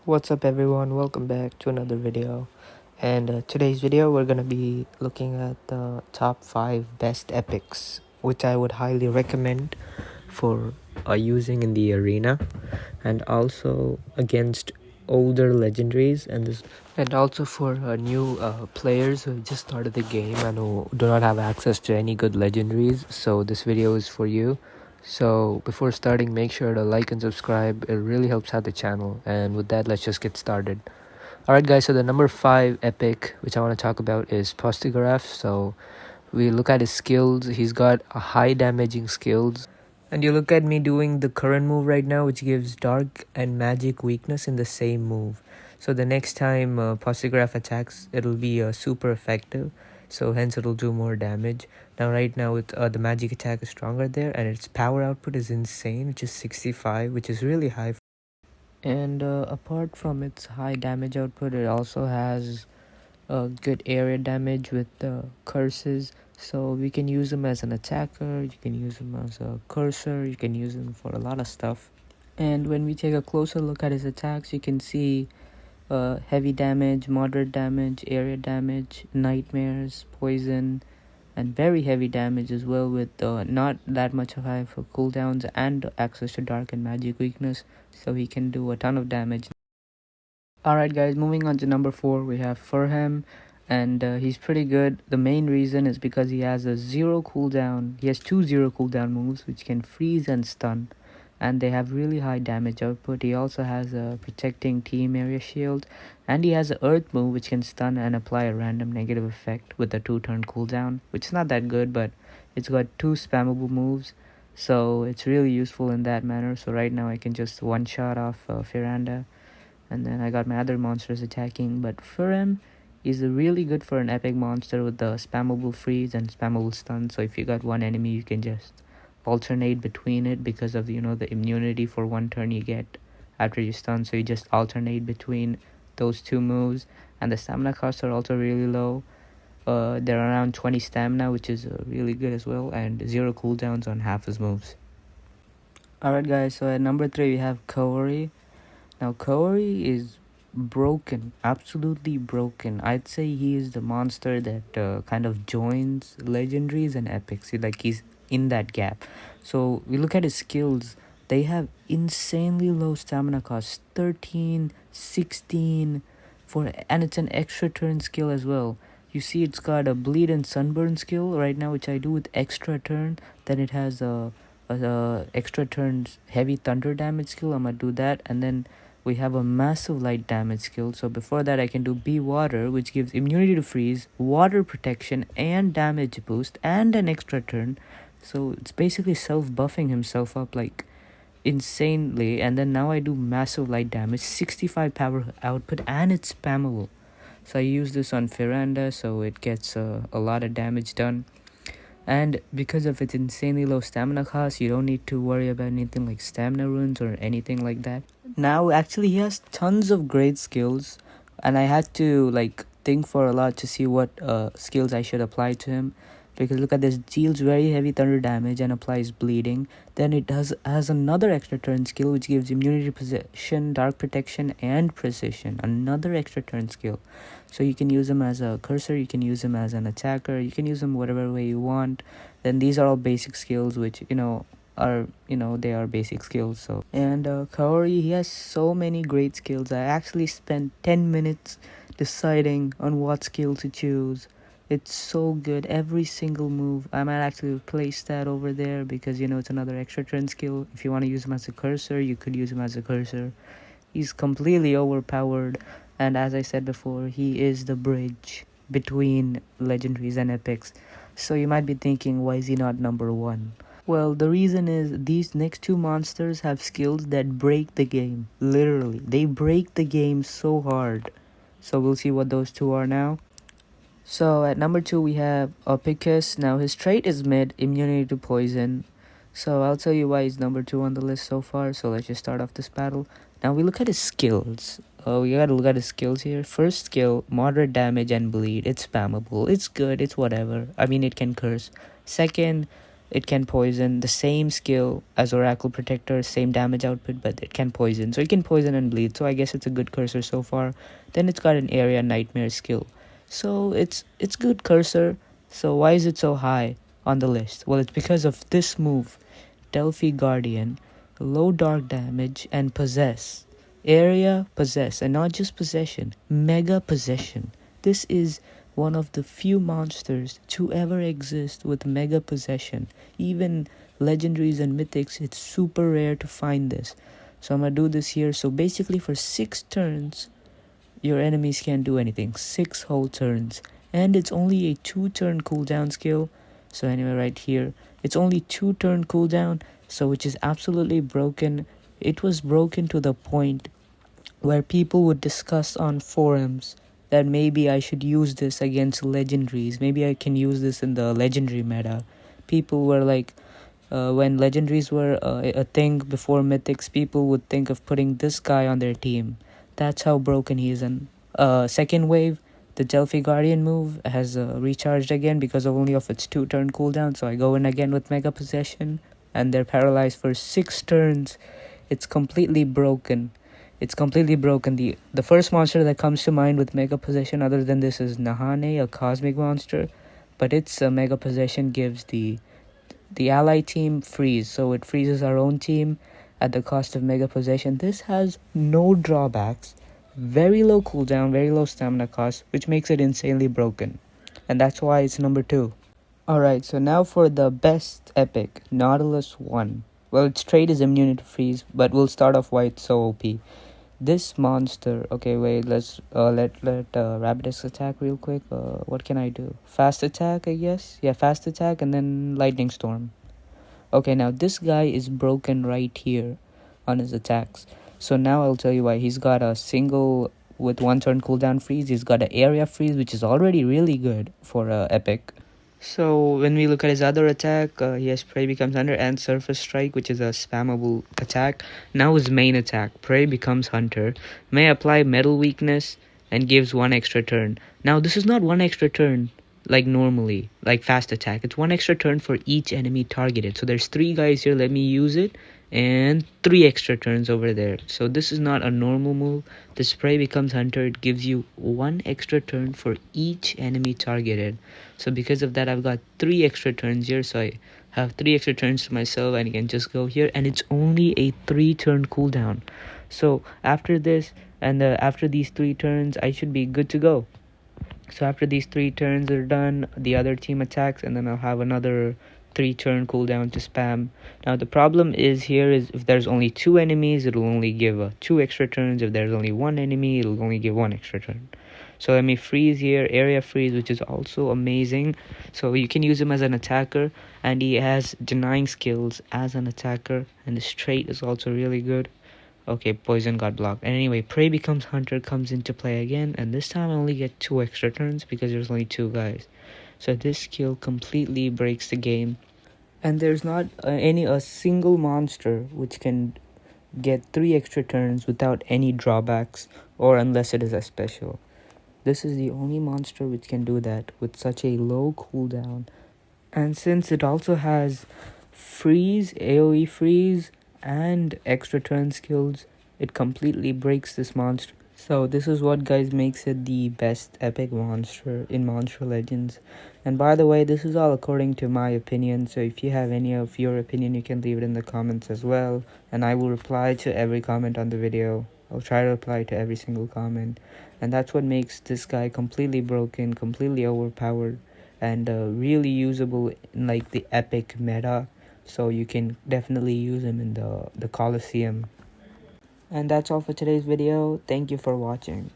What's up everyone, welcome back to another video. And today's video we're gonna be looking at the top 5 best epics, which I would highly recommend for using in the arena, and also against older legendaries, and also for new players who just started the game and who do not have access to any good legendaries. So this video is for you. So before starting, make sure to like and subscribe. It really helps out the channel. And with that, let's just get started. Alright guys, so the number 5 epic which I want to talk about is Postigraph. So we look at his skills. He's got a high damaging skills. And you look at me doing the current move right now, which gives dark and magic weakness in the same move. So the next time Postigraph attacks, it'll be super effective. So hence it'll do more damage. Now right now the magic attack is stronger there, and its power output is insane, which is 65, which is really high. And apart from its high damage output, it also has good area damage with curses. So we can use them as an attacker, you can use them as a cursor, you can use them for a lot of stuff. And when we take a closer look at his attacks, you can see heavy damage, moderate damage, area damage, nightmares, poison, and very heavy damage as well, with not that much of high for cooldowns and access to dark and magic weakness, so he can do a ton of damage. Alright guys, moving on to number 4, we have Furhem, and he's pretty good. The main reason is because he has a 0 cooldown. He has 2 0 cooldown moves which can freeze and stun, and they have really high damage output. He also has a protecting team area shield, and he has an earth move which can stun and apply a random negative effect with a 2-turn cooldown, which is not that good, but it's got 2 spammable moves, so it's really useful in that manner. So right now I can just one-shot off Firanda, and then I got my other monsters attacking. But Furhem is really good for an epic monster with the spammable freeze and spammable stun. So if you got one enemy, you can just alternate between it because of the immunity for 1 turn you get after you stun. So you just alternate between those 2 moves, and the stamina costs are also really low. They're around 20 stamina, which is really good as well, and 0 cooldowns on half his moves. Alright guys, so at number 3 we have Kaori. Now Kaori is broken, absolutely broken. I'd say he is the monster that kind of joins legendaries and epics. He's in that gap. So we look at his skills. They have insanely low stamina cost, 13, 16 and it's an extra turn skill as well. You see it's got a bleed and sunburn skill right now, which I do with extra turn. Then it has a extra turns heavy thunder damage skill. I'm gonna do that, and then we have a massive light damage skill. So before that I can do Be Water, which gives immunity to freeze, water protection, and damage boost, and an extra turn. So it's basically self-buffing himself up like insanely. And then now I do massive light damage, 65 power output, and it's spammable. So I use this on Firanda, so it gets a lot of damage done. And because of its insanely low stamina cost, you don't need to worry about anything like stamina runes or anything like that. Now actually he has tons of great skills, and I had to think for a lot to see what skills I should apply to him, because look at this, deals very heavy thunder damage and applies bleeding. Then it has another extra turn skill which gives immunity to possession, dark protection, and precision, another extra turn skill. So you can use him as a cursor, you can use him as an attacker, you can use him whatever way you want. Then these are all basic skills which are they are basic skills. So, and Kaori, he has so many great skills. I actually spent 10 minutes deciding on what skill to choose. It's so good, every single move. I might actually replace that over there because it's another extra turn skill. If you want to use him as a cursor, you could use him as a cursor. He's completely overpowered, and as I said before, he is the bridge between legendaries and epics. So you might be thinking, why is he not number 1? Well, the reason is these next 2 monsters have skills that break the game. Literally, they break the game so hard. So we'll see what those 2 are now. So at number 2 we have Opicus. Now his trait is mid, immunity to poison. So I'll tell you why he's number 2 on the list so far. So let's just start off this battle. Now we look at his skills. Oh, you gotta look at his skills here. First skill, moderate damage and bleed. It's spammable. It's good. It's whatever. I mean, it can curse. Second, it can poison. The same skill as Oracle Protector, same damage output, but it can poison. So it can poison and bleed. So I guess it's a good cursor so far. Then it's got an Area Nightmare skill. So it's good cursor. So why is it so high on the list? Well, it's because of this move, Delphi Guardian, low dark damage and possess. Area, possess, and not just possession, mega possession. This is one of the few monsters to ever exist with mega possession. Even legendaries and mythics, it's super rare to find this. So I'm gonna do this here. So basically for 6 turns, your enemies can't do anything. 6 whole turns. And it's only a 2-turn cooldown skill. So anyway, right here, it's only 2-turn cooldown, so which is absolutely broken. It was broken to the point where people would discuss on forums that maybe I should use this against legendaries. Maybe I can use this in the legendary meta. People were like, when legendaries were a thing before mythics, people would think of putting this guy on their team. That's how broken he is. And second wave, the Delphi Guardian move has recharged again because of only of its 2-turn cooldown. So I go in again with Mega Possession, and they're paralyzed for 6 turns. It's completely broken. It's completely broken. The first monster that comes to mind with Mega Possession other than this is Nahane, a cosmic monster. But its Mega Possession gives the ally team freeze. So it freezes our own team at the cost of Mega Possession. This has no drawbacks. Very low cooldown, very low stamina cost, which makes it insanely broken. And that's why it's number 2. Alright, so now for the best epic, Nautilus 1. Well, its trait is immune to freeze, but we'll start off why it's so OP. This monster, okay, wait, let's let Rabidus attack real quick. What can I do? Fast attack, I guess. Yeah, fast attack and then lightning storm. Okay, now this guy is broken right here on his attacks. So now I'll tell you why. He's got a single with 1-turn cooldown freeze. He's got an area freeze, which is already really good for epic. So when we look at his other attack, he has Prey becomes Hunter and Surface Strike, which is a spammable attack. Now his main attack, Prey becomes Hunter, may apply Metal Weakness and gives 1 extra turn. Now this is not 1 extra turn like normally, like fast attack. It's 1 extra turn for each enemy targeted. So there's 3 guys here, let me use it, and 3 extra turns over there. So this is not a normal move. The Prey becomes Hunter, it gives you 1 extra turn for each enemy targeted. So because of that, I've got 3 extra turns here. So I have 3 extra turns to myself, and I can just go here, and it's only a 3-turn cooldown. So after this and after these 3 turns, I should be good to go. So after these 3 turns are done, the other team attacks, and then I'll have another 3-turn cooldown to spam. Now the problem is here is if there's only 2 enemies, it'll only give 2 extra turns. If there's only 1 enemy, it'll only give 1 extra turn. So let me freeze here, area freeze, which is also amazing. So you can use him as an attacker, and he has denying skills as an attacker, and his trait is also really good. Okay, poison got blocked. And anyway, Prey becomes Hunter comes into play again, and this time I only get 2 extra turns because there's only 2 guys. So this skill completely breaks the game, and there's not a single monster which can get 3 extra turns without any drawbacks, or unless it is a special. This is the only monster which can do that with such a low cooldown. And since it also has freeze, AoE freeze, and extra turn skills, it completely breaks this monster. So this is what, guys, makes it the best epic monster in Monster Legends. And by the way, this is all according to my opinion, so if you have any of your opinion, you can leave it in the comments as well, and I will reply to every comment on the video. I'll try to reply to every single comment, and that's what makes this guy completely broken, completely overpowered, and really usable in like the epic meta. So you can definitely use him in the Colosseum. And that's all for today's video. Thank you for watching.